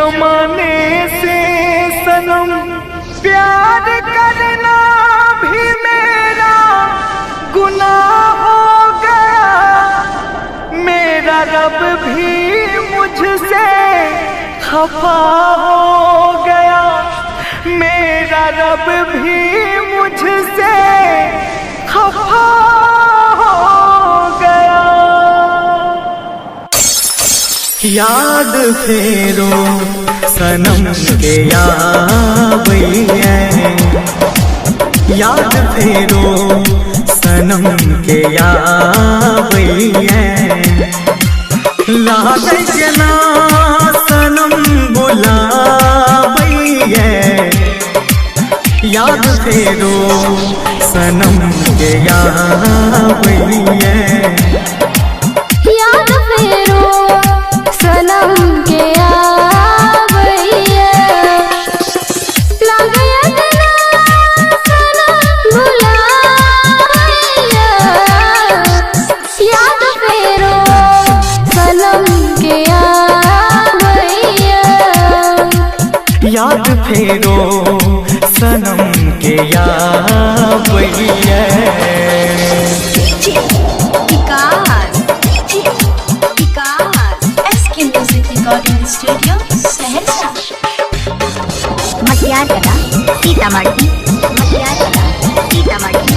जमाने से सनम प्यार करना भी मेरा गुनाह हो गया। मेरा रब भी मुझसे खफा हो गया। मेरा रब भी मुझसे खफा हो गया। याद फेरो सनम के यावैया, याद फेरो सनम के यावैया। लागे जना सनम बुलावैया, याद फेरो सनम के यावैया। याद फेरो सनम के यावैया। लागे जना सनम बुलावैया। याद फेरो सनम के यावैया। याद फेरो सनम के यावैया। SK Music Recording Studio, Saharsa. मटियार कला सीतामढ़ी, मटियार कला सीतामढ़ी।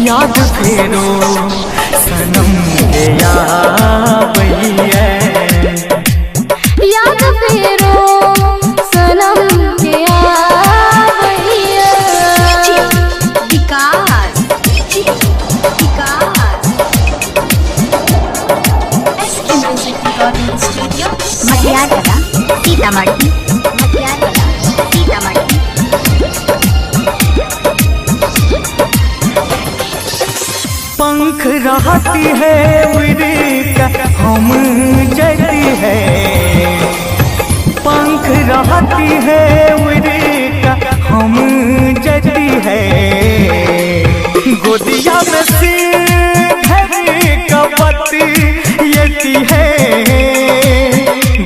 याद फेरो सनम के यावैया। याद फेरो सनम के यावैया। विकास SK Music Recording Studio, मटियार कला सीतामढ़ी, मटियार कला सीतामढ़ी। पंख रहती है उड़का हम जती है। पंख रहती है उड़का हम जती है। गोदिया में सिर कपती यती है।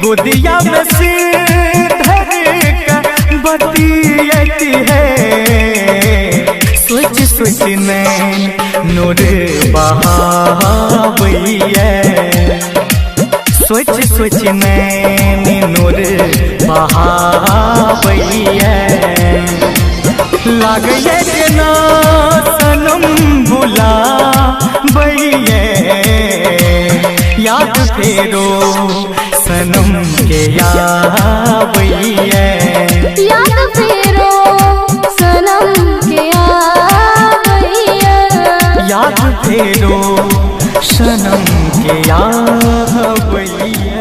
गोदिया में सिर कपती यती है। सोच सोच नैन नूर बहावैया। सोच सोच नैन नूर बहावैया। लागे जना सनम बुलावैया। याद फेरो सनम के यावैया। याद फेरो सनम के यावैया। याद फेरो सनम के यावैया।